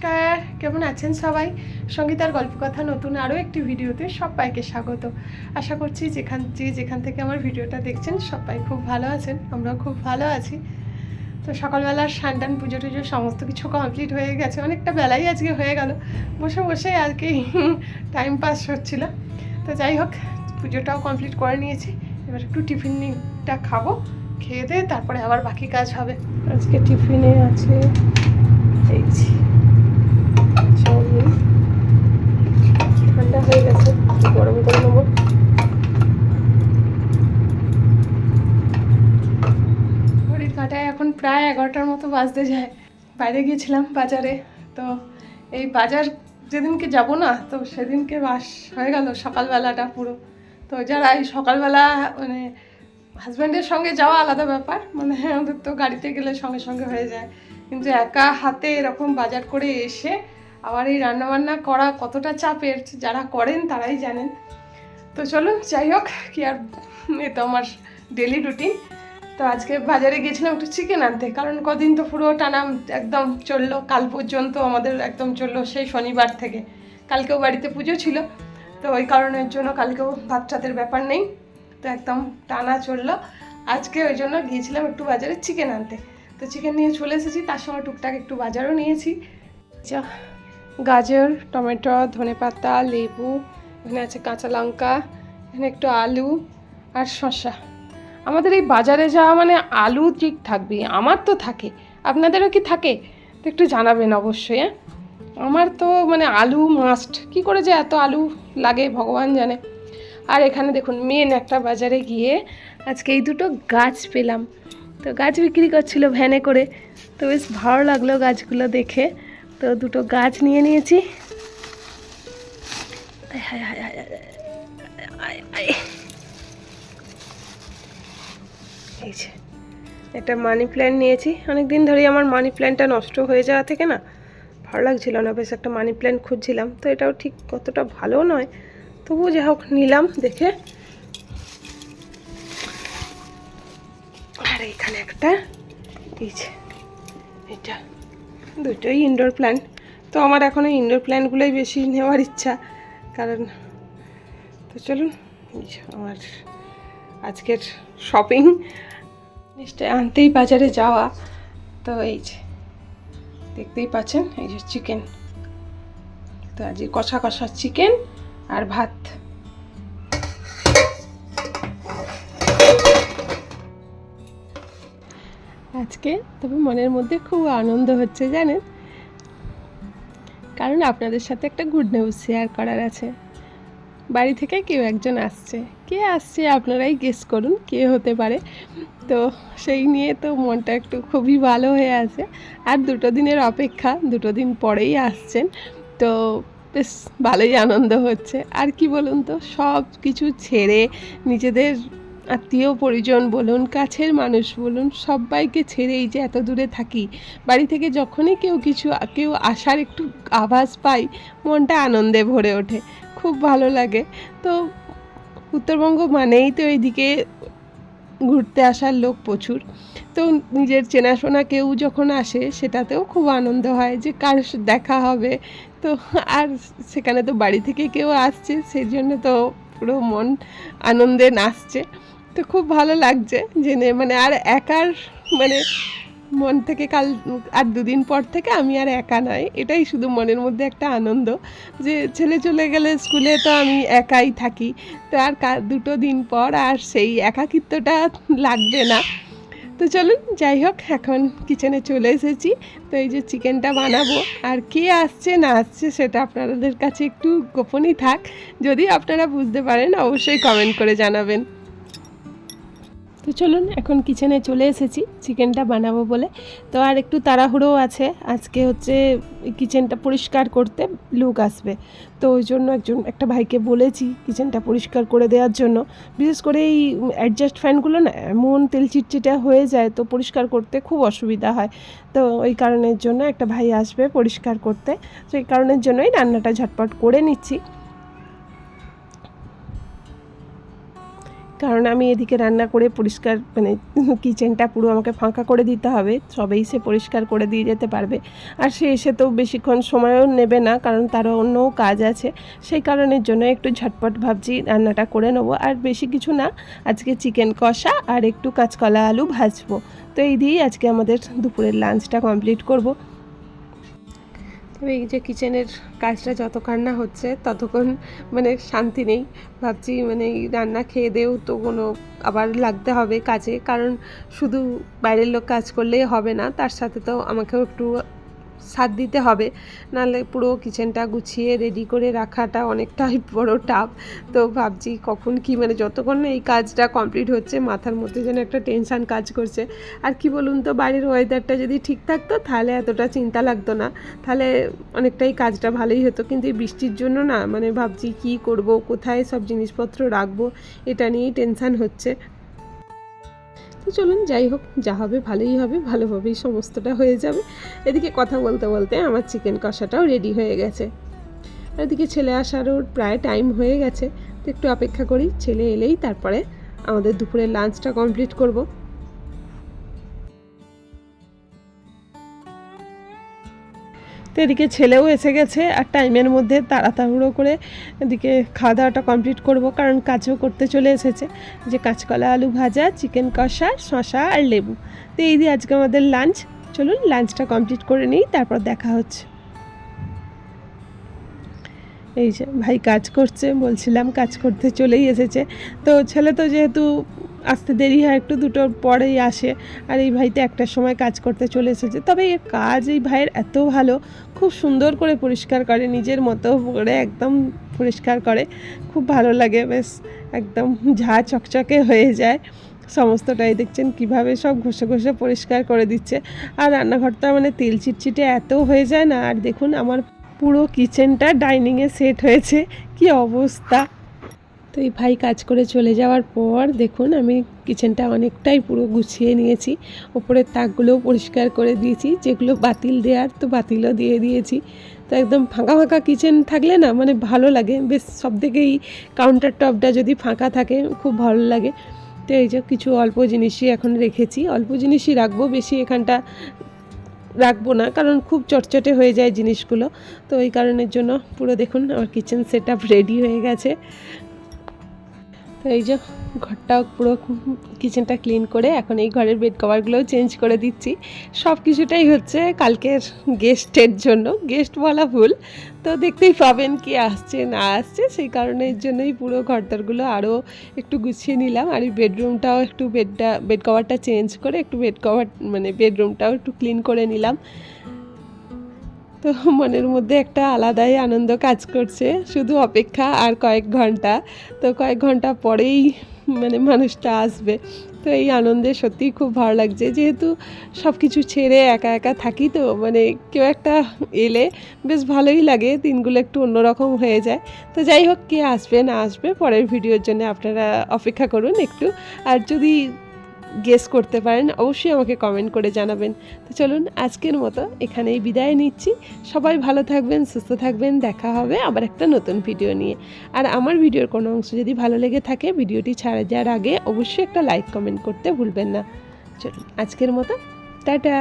নমস্কার, কেমন আছেন সবাই? সঙ্গীতার গল্পকথা নতুন আরও একটি ভিডিওতে সবাইকে স্বাগত। আশা করছি যেখান থেকে আমার ভিডিওটা দেখছেন সবাই খুব ভালো আছেন, আমরাও খুব ভালো আছি। তো সকালবেলার স্নান পুজো টুজো সমস্ত কিছু কমপ্লিট হয়ে গেছে, অনেকটা বেলাই আজকে হয়ে গেল। বসে বসে আর কি টাইম পাস হচ্ছিল। তো যাই হোক, পুজোটাও কমপ্লিট করে নিয়েছি। এবার একটু টিফিনটা খাবো, খেয়ে দিয়ে তারপরে আবার বাকি কাজ হবে। আজকে টিফিনে আছে এই চাউমিন, ঠান্ডা হয়ে গেছে, গরম করে নেবো। ঘড়ির কাঁটায় এখন প্রায় 11টার মতো বাজতে যায়। বাইরে গিয়েছিলাম বাজারে, তো এই বাজার যেদিনকে যাব না, তো সেদিনকে বাস হয়ে গেল সকালবেলাটা পুরো। তো যারা এই সকালবেলা মানে হাজব্যান্ডের সঙ্গে যাওয়া আলাদা ব্যাপার, মানে ওদের তো গাড়িতে গেলে সঙ্গে সঙ্গে হয়ে যায়, কিন্তু একা হাতে এরকম বাজার করে এসে আবার এই রান্নাবান্না করা কতটা চাপের, যারা করেন তারাই জানেন। তো চলুন, যাই হোক, কি আর, এ তো আমার ডেলি রুটিন। তো আজকে বাজারে গিয়েছিলাম একটু চিকেন আনতে, কারণ কদিন তো পুরো টানা একদম চললো, কাল পর্যন্ত আমাদের একদম চললো, সেই শনিবার থেকে। কালকেও বাড়িতে পুজো ছিল, তো ওই কারণের জন্য কালকেও ভাত টাতের ব্যাপার নেই, তো একদম টানা চললো। আজকে ওই জন্য গিয়েছিলাম একটু বাজারে চিকেন আনতে। তো চিকেন নিয়ে চলে এসেছি, তার সঙ্গে টুকটাক একটু বাজারও নিয়েছি। গাজর, টমেটো, ধনেপাতা, লেবু, এখানে আছে কাঁচা লঙ্কা, এখানে একটু আলু আর শসা। আমাদের এই বাজারে যাওয়া মানে আলু ঠিক থাকবে, আমার তো থাকে, আপনাদেরও কি থাকে? তো একটু জানাবেন অবশ্যই। হ্যাঁ, আমার তো মানে আলু মাস্ট, কি করে যে এত আলু লাগে ভগবান জানে। আর এখানে দেখুন, মেন একটা বাজারে গিয়ে আজকে এই দুটো গাছ পেলাম। তো গাছ বিক্রি করছিল ভ্যানে করে, তো বেশ ভালো লাগলো গাছগুলো দেখে। তো দুটো গাছ নিয়ে নিয়েছি। এই যে একটা মানি প্ল্যান্ট নিয়েছি, অনেক দিন ধরেই আমার মানি প্ল্যান্টটা নষ্ট হয়ে যাওয়া থেকে না ভালো লাগছিল না, বেশ একটা মানি প্ল্যান্ট খুঁজছিলাম। তো এটাও ঠিক কতটা ভালো নয়, তবুও যা হোক নিলাম দেখে। আর এখানে একটা, এই যে এটা, দুটোই ইনডোর প্ল্যান্ট। তো আমার এখন এই ইনডোর প্ল্যান্টগুলোই বেশি নেওয়ার ইচ্ছা, কারণ তো চলুন, আমার আজকের শপিং জিনিসটা আনতেই বাজারে যাওয়া। তো এই যে দেখতেই পাচ্ছেন, এই যে চিকেন। তো আজ কষা কষা চিকেন আর ভাত। আজকে তবে মনের মধ্যে খুব আনন্দ হচ্ছে জানেন, কারণ আপনাদের সাথে একটা গুড নিউজ শেয়ার করার আছে। বাড়ি থেকে কেউ একজন আসছে, কে আসছে আপনারাই গেস করুন কে হতে পারে। তো সেই নিয়ে তো মনটা একটু খুবই ভালো হয়ে আছে। আর 2 দিনের অপেক্ষা, 2 দিন পরেই আসছেন, তো বেশ ভালোই আনন্দ হচ্ছে। আর কি বলুন তো, সব কিছু ছেড়ে নিজেদের আত্মীয় পরিজন বলুন, কাছের মানুষ বলুন, সবাইকে ছেড়েই যে এত দূরে থাকি, বাড়ি থেকে যখনই কেউ আসার একটু আভাস পাই, মনটা আনন্দে ভরে ওঠে, খুব ভালো লাগে। তো উত্তরবঙ্গ মানেই তো এইদিকে ঘুরতে আসার লোক প্রচুর। তো নিজের চেনাশোনা কেউ যখন আসে, সেটাতেও খুব আনন্দ হয় যে কার দেখা হবে। তো আর সেখানে তো বাড়ি থেকে কেউ আসছে, সেই জন্য তো পুরো মন আনন্দে নাচছে। তো খুব ভালো লাগছে জেনে, মানে আর একার মানে মন থেকে আর 2 দিন পর থেকে আমি আর একা নয়, এটাই শুধু মনের মধ্যে একটা আনন্দ যে ছেলে চলে গেলে স্কুলে তো আমি একাই থাকি। তো আর 2 দিন পর আর সেই একাকিত্বটা লাগবে না। তো চলুন, যাই হোক, এখন কিচেনে চলে এসেছি। তো এই যে চিকেনটা বানাবো, আর কে আসছে না আসছে সেটা আপনাদের কাছে একটু গোপনই থাক। যদি আপনারা বুঝতে পারেন অবশ্যই কমেন্ট করে জানাবেন। তো চলুন, এখন কিচেনে চলে এসেছি চিকেনটা বানাবো বলে। তো আর একটু তাড়াহুড়োও আছে, আজকে হচ্ছে কিচেনটা পরিষ্কার করতে লোক আসবে। তো ওই জন্য একটা ভাইকে বলেছি কিচেনটা পরিষ্কার করে দেওয়ার জন্য। বিশেষ করে এই অ্যাডজাস্ট ফ্যানগুলো না এমন তেল চিটচিটা হয়ে যায়, তো পরিষ্কার করতে খুব অসুবিধা হয়। তো ওই কারণের জন্য একটা ভাই আসবে পরিষ্কার করতে, তো এই কারণের জন্যই রান্নাটা ঝটপট করে নিচ্ছি। কারণ আমি এদিকে রান্না করে পরিষ্কার মানে কিচেনটা পুরো আমাকে ফাঁকা করে দিতে হবে, সবেই সে পরিষ্কার করে দিয়ে যেতে পারবে। আর সে এসে তো বেশিক্ষণ সময়ও নেবে না, কারণ তারও অন্য কাজ আছে। সেই কারণের জন্য একটু ঝটপট ভাবছি রান্নাটা করে নেবো। আর বেশি কিছু না, আজকে চিকেন কষা আর একটু কাঁচকলা আলু ভাজবো। তো এই দিয়েই আজকে আমাদের দুপুরের লাঞ্চটা কমপ্লিট করব। তবে এই যে কিচেনের কাজটা যতক্ষণ না হচ্ছে ততক্ষণ মানে শান্তি নেই। ভাবছি মানে এই রান্না খেয়ে দেও তো কোনো আবার লাগতে হবে কাজে, কারণ শুধু বাইরের লোক কাজ করলেই হবে না, তার সাথে তো আমাকেও একটু সাথ দিতে হবে, নাহলে পুরো কিচেনটা গুছিয়ে রেডি করে রাখাটা অনেকটাই বড় টাফ। তো ভাবছি কখন কি মানে যতক্ষণ না এই কাজটা কমপ্লিট হচ্ছে মাথার মধ্যে যেন একটা টেনশান কাজ করছে। আর কি বলুন তো, বাইরের ওয়েদারটা যদি ঠিক থাকতো তাহলে এতটা চিন্তা লাগতো না, তাহলে অনেকটাই কাজটা ভালোই হতো। কিন্তু এই বৃষ্টির জন্য না মানে ভাবছি কি করব, কোথায় সব জিনিসপত্র রাখবো, এটা নিয়েই টেনশান হচ্ছে। তো চলুন যাই হোক, যা হবে ভালোই হবে, ভালোভাবেই সমস্তটা হয়ে যাবে। এদিকে কথা বলতে বলতে আমার চিকেন কষাটাও রেডি হয়ে গেছে। আর এদিকে ছেলে আসারও প্রায় টাইম হয়ে গেছে, তো একটু অপেক্ষা করি, ছেলে এলেই তারপরে আমাদের দুপুরের লাঞ্চটা কমপ্লিট করব। তো এদিকে ছেলেও এসে গেছে, আর টাইমের মধ্যে তাড়াতাড়ি করে এদিকে খাওয়া দাওয়াটা কমপ্লিট করব, কারণ কাজও করতে চলে এসেছে। যে কাঁচকলা আলু ভাজা, চিকেন কষা, শসা আর লেবু, তো এই দিয়ে আজকে আমাদের লাঞ্চ। চলুন লাঞ্চটা কমপ্লিট করে নিই, তারপর দেখা হচ্ছে। এই যে ভাই কাজ করছে, বলছিলাম কাজ করতে চলেই এসেছে। তো ছেলে তো যেহেতু আসতে দেরি হয়, একটু দুটোর পরেই আসে, আর এই ভাই তো একটার সময় কাজ করতে চলে এসেছে। তবে এর কাজ এই ভাইয়ের এত ভালো, খুব সুন্দর করে পরিষ্কার করে, নিজের মতো করে একদম পরিষ্কার করে, খুব ভালো লাগে, বেশ একদম ঝাঁ চকচকে হয়ে যায় সমস্তটাই। দেখছেন কিভাবে সব ঘষে ঘষে পরিষ্কার করে দিচ্ছে। আর রান্নাঘরটা মানে তেল চিটচিটে এত হয়ে যায় না। আর দেখুন আমার পুরো কিচেনটা ডাইনিংয়ে সেট হয়েছে, কি অবস্থা। তো এই ভাই কাজ করে চলে যাওয়ার পর দেখুন আমি কিচেনটা অনেকটাই পুরো গুছিয়ে নিয়েছি। ওপরের তাকগুলোও পরিষ্কার করে দিয়েছি, যেগুলো বাতিল দেওয়ার তো বাতিলও দিয়ে দিয়েছি। তো একদম ফাঁকা ফাঁকা কিচেন থাকলে না মানে ভালো লাগে বেশ, সব থেকেই কাউন্টার টপটা যদি ফাঁকা থাকে খুব ভালো লাগে। তো এই যে কিছু অল্প জিনিসই এখন রেখেছি, অল্প জিনিসই রাখবো, বেশি এখানটা রাখবো না, কারণ খুব চটচটে হয়ে যায় জিনিসগুলো। তো এই কারণের জন্য পুরো দেখুন আমার কিচেন সেট আপ রেডি হয়ে গেছে। তো এই যে ঘরটাও পুরো কিচেনটা ক্লিন করে এখন এই ঘরের বেড কভারগুলোও চেঞ্জ করে দিচ্ছি। সব কিছুটাই হচ্ছে কালকের গেস্টের জন্য, গেস্ট বলা ভুল, তো দেখতেই পাবেন কি আসছে না আসছে, সেই কারণের জন্যই পুরো ঘরটারগুলো আরও একটু গুছিয়ে নিলাম। আর এই বেডরুমটাও একটু বেড কভারটা চেঞ্জ করে একটু বেড কভার মানে বেডরুমটাও একটু ক্লিন করে নিলাম। তো মনের মধ্যে একটা আলাদাই আনন্দ কাজ করছে, শুধু অপেক্ষা আর কয়েক ঘন্টা। তো কয়েক ঘন্টা পরেই মানে মানুষটা আসবে। তো এই আনন্দে সত্যিই খুব ভালো লাগছে, যেহেতু সব কিছু ছেড়ে একা একা থাকি, তো মানে কেউ একটা এলে বেশ ভালোই লাগে, দিনগুলো একটু অন্যরকম হয়ে যায়। তো যাই হোক, কে আসবে না আসবে পরের ভিডিওর জন্য আপনারা অপেক্ষা করুন একটু। আর যদি গেস করতে পারেন অবশ্যই আমাকে কমেন্ট করে জানাবেন। তো চলুন আজকের মতো এখানেই বিদায় নিচ্ছি। সবাই ভালো থাকবেন, সুস্থ থাকবেন, দেখা হবে আবার একটা নতুন ভিডিও নিয়ে। আর আমার ভিডিওর কোনো অংশ যদি ভালো লেগে থাকে, ভিডিওটি ছাড়া যাওয়ার আগে অবশ্যই একটা লাইক কমেন্ট করতে ভুলবেন না। চলুন আজকের মতো টাটা।